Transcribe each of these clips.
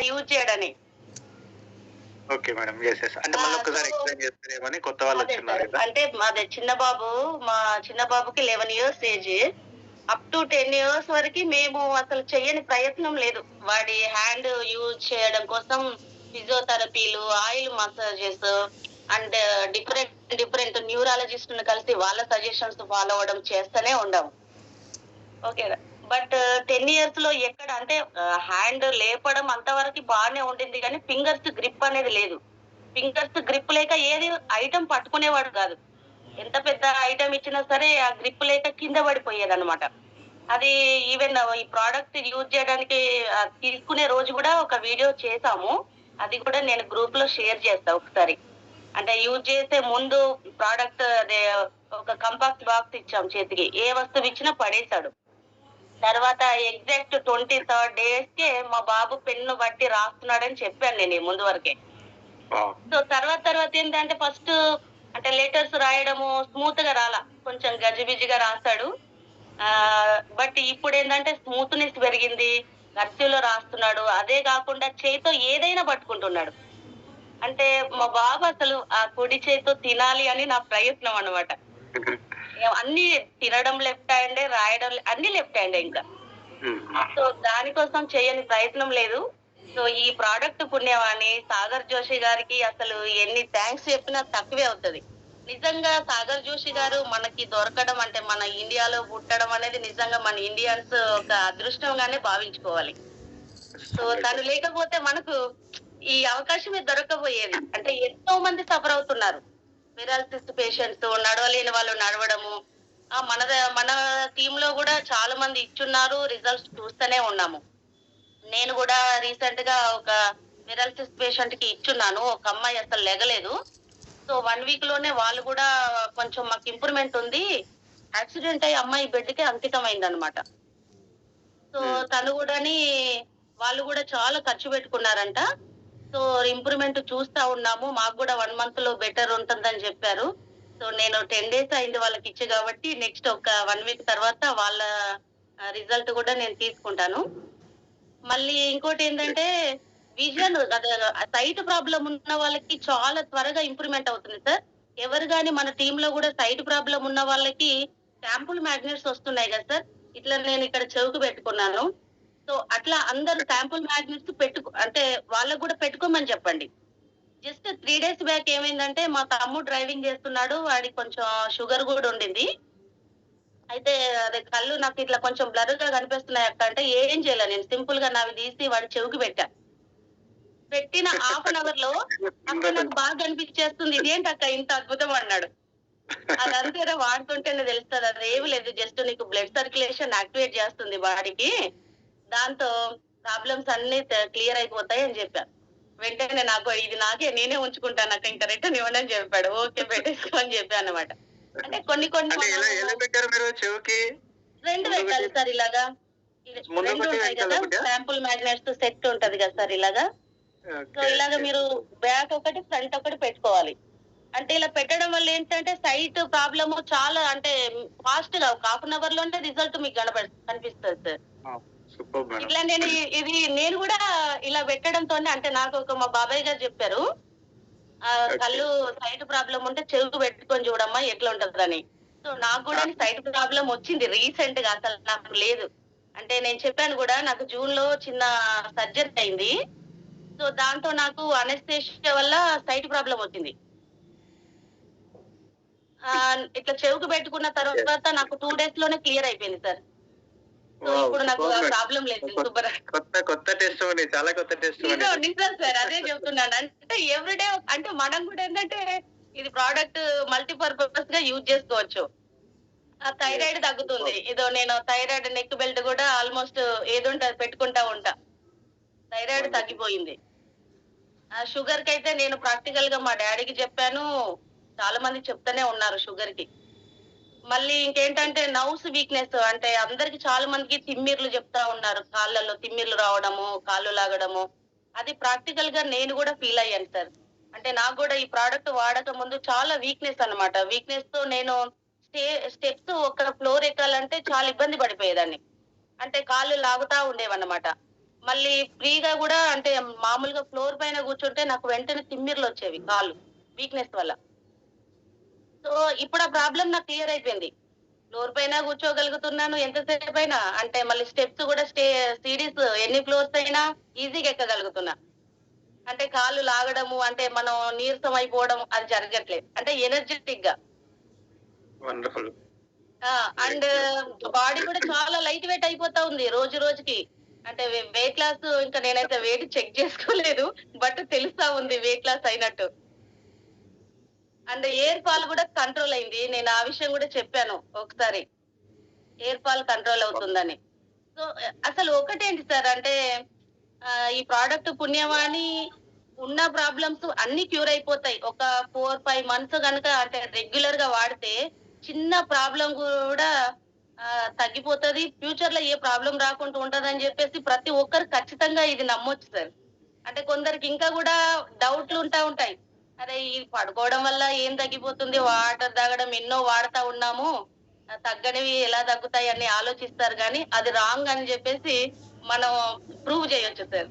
Use చేయడని. Okay madam. Yes. Yes. అంటే మళ్ళొక్కసారి ఎక్స్‌ప్లెయిన్ చేస్తారేమో కొత్త వాళ్ళొచ్చున్నారు కదా! అంటే మాది చిన్న బాబు, మా చిన్న బాబుకి 11 years age. Up to 10 years వరకి మేము అసలు చెయ్యని ప్రయత్నం లేదు. వాడి హ్యాండ్ యూజ్ చేయడం కోసం ఫిజియోథెరపీలు, oil massages and different different న్యూరాలజిస్ట్‌ని కలిసి వాళ్ళ సజెషన్స్ ఫాలో అవ్వడం చేస్తూనే ఉండాము. ఓకే. బట్ 10 ఇయర్స్‌లో ఎక్కడ అంటే హ్యాండ్ లేపడం అంతవరకు బానే ఉండింది గానీ ఫింగర్స్ గ్రిప్ అనేది లేదు. ఫింగర్స్ గ్రిప్ లేక ఏది ఐటెమ్ పట్టుకునేవాడు కాదు. ఎంత పెద్ద ఐటెమ్ ఇచ్చినా సరే ఆ గ్రిప్ లేక కింద పడిపోయేదన్నమాట. అది ఈవెన్ ఈ ప్రొడక్ట్ యూజ్ చేయడానికి తీసుకునే రోజు గూడా ఒక వీడియో చేసాము. అది కూడా నేను గ్రూప్‌లో షేర్ చేస్తా ఒకసారి. అంటే యూజ్ చేసే ముందు ప్రొడక్ట్ అదే ఒక కంపాక్ట్ బాక్స్ ఇచ్చాం చేతికి. ఏ వస్తువు ఇచ్చినా పడేసాడు. తర్వాత ఎగ్జాక్ట్ 23rd డేస్‌కే మా బాబు పెన్ను బట్టి రాస్తున్నాడని చెప్పాను నేను ముందు వరకే. సో తర్వాత ఏంటంటే ఫస్ట్ అంటే లెటర్స్ రాయడము స్మూత్‌గా రాలా. కొంచెం గజిబిజిగా రాసాడు. బట్ ఇప్పుడేంటంటే స్మూత్‌నెస్ పెరిగింది. కర్సివ్‌లో రాస్తున్నాడు. అదే కాకుండా చేత్తో ఏదైనా పట్టుకుంటున్నాడు. అంటే మా బాబు అసలు ఆ కుడి చేత్తో తినాలి అని నా ప్రయత్నం అన్నమాట. అన్నీ తినడం లెఫ్ట్ హ్యాండే, రాయడం అన్నీ లెఫ్ట్ హ్యాండే ఇంకా. సో దానికోసం చేయని ప్రయత్నం లేదు. సో ఈ ప్రొడక్ట్ పుణ్యవాని సాగర్ జోషి గారికి అసలు ఎన్ని థాంక్స్ చెప్పినా తక్కువే అవుతది. నిజంగా సాగర్ జోషి గారు మనకి దొరకడం అంటే మన ఇండియాలో పుట్టడం అనేది నిజంగా మన ఇండియన్స్ ఒక అదృష్టంగానే భావించుకోవాలి. సో తను లేకపోతే మనకు ఈ అవకాశమే దొరకబోయేది. అంటే ఎంతో మంది సఫర్ అవుతున్నారు. పెరాలసిస్ పేషెంట్స్, నడవలేని వాళ్ళు నడవడము. మన టీమ్‌లో గూడా చాలా మంది ఇచ్చున్నారు. రిజల్ట్స్ చూస్తూనే ఉన్నాము. నేను గూడా రీసెంట్‌గా ఒక పెరాలసిస్ పేషెంట్‌కి ఇచ్చున్నాను. ఒక అమ్మాయి అసలు లెగలేదు. సో 1 వీక్‌లోనే వాళ్ళు గూడా కొంచెం మాకు ఇంప్రూవ్‌మెంట్ ఉంది. యాక్సిడెంట్ అయ్యి అమ్మాయి బెడ్‌కే అంకితమైందన్నమాట. సో తను గూడాని వాళ్ళు గూడా చాలా ఖర్చు పెట్టుకున్నారంట. సో ఇంప్రూవ్‌మెంట్ చూస్తా ఉన్నాము. మాకు గూడా 1 మంత్‌లో బెటర్ ఉంటుందని చెప్పారు. సో నేను 10 డేస్ అయింది వాళ్ళకిచ్చి కాబట్టి నెక్స్ట్ ఒక 1 వీక్ తర్వాత వాళ్ళ రిజల్ట్ గూడా నేను తీసుకుంటాను. మళ్ళీ ఇంకోటేంటంటే విజన్ అదే సైట్ ప్రాబ్లమ్ ఉన్న వాళ్ళకి చాలా త్వరగా ఇంప్రూవ్‌మెంట్ అవుతుంది సార్. ఎవరు గాని మన టీమ్‌లో గూడా సైట్ ప్రాబ్లమ్ ఉన్న వాళ్ళకి శాంపుల్ మ్యాగ్నెట్స్ వస్తున్నాయి గదా సార్. ఇట్లా నేను ఇక్కడ చెవుకు పెట్టుకున్నాను. సో అట్లా అందరూ శాంపుల్ మ్యాగ్నెట్స్ అంటే వాళ్ళకి గూడా పెట్టుకోమని చెప్పండి. జస్ట్ 3 డేస్ బ్యాక్ ఏమైందంటే మా తమ్ముడు డ్రైవింగ్ చేస్తున్నాడు. వాడికి కొంచెం షుగర్ గూడా ఉండింది. అయితే అదే కళ్ళు నాకు ఇట్లా కొంచెం బ్లర్‌గా కనిపిస్తున్నాయి అక్క అంటే ఏం చేయలే నేను సింపుల్‌గా నావి తీసి వాడి చెవికి పెట్టా. పెట్టిన హాఫ్ అన్ అవర్‌లో అక్క నాకు బాగా కనిపించేస్తుంది. ఇదేంటక్క ఇంత అద్భుతం అన్నాడు. అదంతేరా వాడుతుంటేనే తెలుస్తది. అదేమి లేదు. జస్ట్ నీకు బ్లడ్ సర్క్యులేషన్ యాక్టివేట్ చేస్తుంది బాడీకి. దాంతో ప్రాబ్లమ్స్ అన్నీ క్లియర్ అయిపోతాయి అని చెప్పా. వెంటనే నాకు ఇది నేనే ఉంచుకుంటానక్క ఇంక రిటర్న్ ఇవ్వండి అని చెప్పాడు. ఓకే పెట్టేసుకో అని చెప్పా అన్నమాట. అంటే కొన్ని ఎలా పెట్టారు మీరు చెవికి? 2 పెట్టాలి సార్ ఇలాగా. 2 ఉంటాయి కదా శాంపుల్ మ్యాగ్నెట్స్ సెట్ ఉంటది కదా సార్ ఇలాగా. సో ఇలాగ మీరు బ్యాక్ ఒకటి ఫ్రంట్ ఒకటి పెట్టుకోవాలి. అంటే ఇలా పెట్టడం వల్ల ఏంటంటే సైట్ ప్రాబ్లమ్ చాలా అంటే ఫాస్ట్‌గా ఒక హాఫ్ అన్ అవర్ లోనే రిజల్ట్ మీకు కనిపిస్తది సార్. ఇట్లా నేను కూడా ఇలా పెట్టడంతోనే అంటే నాకు మా బాబాయ్ గారు చెప్పారు. కళ్ళు సైట్ ప్రాబ్లమ్ ఉంటే చెవుకు పెట్టుకొని చూడమ్మా ఎట్లా ఉంటదని. సో నాకు కూడా సైట్ ప్రాబ్లమ్ వచ్చింది రీసెంట్‌గా అసలు నాకు లేదు. అంటే నేను చెప్పాను కూడా నాకు జూన్‌లో చిన్న సర్జరీ అయింది. సో దాంతో నాకు అనెస్థీషియా వల్ల సైట్ ప్రాబ్లమ్ వచ్చింది. ఇట్లా చెవుకు పెట్టుకున్న తర్వాత నాకు 2 డేస్ లోనే క్లియర్ అయిపోయింది సార్. సో ఇప్పుడు నాకు ప్రాబ్లమ్ లేదు. కొత్త టెస్టిమనీ చాలా కొత్త టెస్టిమనీ. నిజం సార్ అదే చెప్తున్నాను. అంటే ఎవ్రీడే అంటే మనం కూడా ఏంటంటే ఇది ప్రొడక్ట్ మల్టీపర్పస్ గా యూజ్ చేసుకోవచ్చు. థైరాయిడ్ తగ్గుతుంది. నేను థైరాయిడ్ నెక్ బెల్ట్ కూడా ఆల్మోస్ట్ ఏదుంటది పెట్టుకుంటా ఉంటా. థైరాయిడ్ తగ్గిపోయింది. షుగర్ కైతే నేను ప్రాక్టికల్ గా మా డాడీకి చెప్పాను. చాలా మంది చెప్తూనే ఉన్నారు షుగర్ కి. మళ్ళీ ఇంకేంటంటే నర్వ్స్ వీక్‌నెస్ అంటే అందరికి చాలా మందికి తిమ్మిర్లు చెప్తా ఉన్నారు. కాళ్ళలో తిమ్మిర్లు రావడము, కాళ్ళు లాగడము. అది ప్రాక్టికల్ గా నేను కూడా ఫీల్ అయ్యాను సార్. అంటే నాకు కూడా ఈ ప్రొడక్ట్ వాడక ముందు చాలా వీక్‌నెస్ అన్నమాట. వీక్‌నెస్ తో నేను స్టెప్స్ ఒక ఫ్లోర్ ఎక్కాలంటే చాలా ఇబ్బంది పడిపోయేదాన్ని. అంటే కాళ్ళు లాగుతా ఉండేవన్నమాట. మళ్ళీ ఫ్రీగా కూడా అంటే మామూలుగా ఫ్లోర్ పైన కూర్చుంటే నాకు వెంటనే తిమ్మిర్లు వచ్చేవి కాళ్ళు వీక్‌నెస్ వల్ల. సో, ఇప్పుడు ఆ ప్రాబ్లమ్ నాకు క్లియర్ అయిపోయింది. ఫ్లోర్ పైన కూర్చోగలుగుతున్నాను ఎంతసేపైనా. అంటే మళ్ళీ స్టెప్స్ కూడా సీడీస్ ఎన్ని ఫ్లోర్స్ అయినా ఈజీగా ఎక్కగలుగుతున్నా. అంటే కాళ్ళు లాగడము, అంటే మనం నీరసం అయిపోవడం అది జరగట్లేదు. అంటే ఎనర్జిటిక్‌గా. వండర్‌ఫుల్. ఆ! అండ్ బాడీ కూడా చాలా లైట్ వెయిట్ అయిపోతా ఉంది రోజు రోజుకి. అంటే వెయిట్ లాస్ ఇంకా నేనైతే వెయిట్ చెక్ చేసుకోలేదు. బట్ తెలుస్తా ఉంది వెయిట్ లాస్ అయినట్టు. అండ్ హెయిర్ ఫాల్ కూడా కంట్రోల్ అయింది. నేను ఆ విషయం కూడా చెప్పాను ఒకసారి. హెయిర్ ఫాల్ కంట్రోల్ అవుతుందని. సో, అసలు ఒకటేంటి సార్ అంటే ఈ ప్రొడక్ట్ పుణ్యమాని ఉన్న ప్రాబ్లమ్స్ అన్నీ క్యూర్ అయిపోతాయి. ఒక 4, 5 మంత్స్ గనక అంటే రెగ్యులర్‌గా వాడితే చిన్న ప్రాబ్లమ్ గూడా తగ్గిపోతది. ఫ్యూచర్‌లో ఏ ప్రాబ్లమ్ రాకుండా ఉంటదని జెప్పేసి ప్రతి ఒక్కరు ఖచ్చితంగా ఇది నమ్మొచ్చు సార్. అంటే కొందరికి ఇంకా గూడా డౌట్‌లు ఉంటాయి. అరే! ఇది పడుకోవడం వల్ల ఏం తగ్గిపోతుంది? వాటర్ తాగడం ఎన్నో వాడతా ఉన్నాము. తగ్గనివి ఎలా తగ్గుతాయి అని ఆలోచిస్తారు గానీ, అది రాంగ్ అని జెప్పేసి మనం ప్రూవ్ జేయొచ్చు సార్.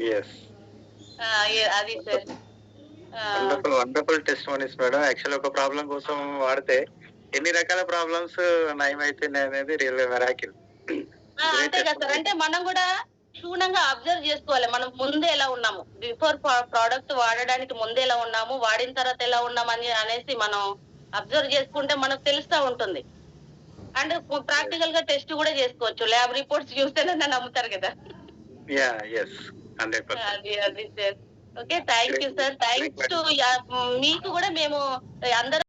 యెస్. ఆ! అది సార్. ఆ! Wonderful, wonderful testimonies madam. Actually ఒక ప్రాబ్లమ్ కోసం వాడితే ఎన్ని రకాల ప్రాబ్లమ్స్ నయమైతున్నాయనేది రియల్‌గా మిరాకిల్. గ్రేట్ అంతే కదా సార్. టెస్టిమోనీ. అంటే మనం గూడా క్షుణ్ణంగా అబ్జర్వ్ జేసుకోవాలి. మనం ముందు ఎలా ఉన్నాము? బిఫోర్ ప్రొడక్ట్ వాడడానికి ముందు ఎలా ఉన్నాము? వాడిన తర్వాత ఎలా ఉన్నామని అనేసి మనం అబ్జర్వ్ జేసుకుంటే మనకు తెలుస్తా ఉంటుంది. అండ్ ప్రాక్టికల్‌గా టెస్ట్ గూడా జేసుకోవచ్చు. ల్యాబ్ రిపోర్ట్స్ చూస్తేనన్నా నమ్ముతారు గదా! యాహ్! యెస్. 100%. అది sir. Okay. Thank you sir. Thanks to మీకు గూడా మేము అందరం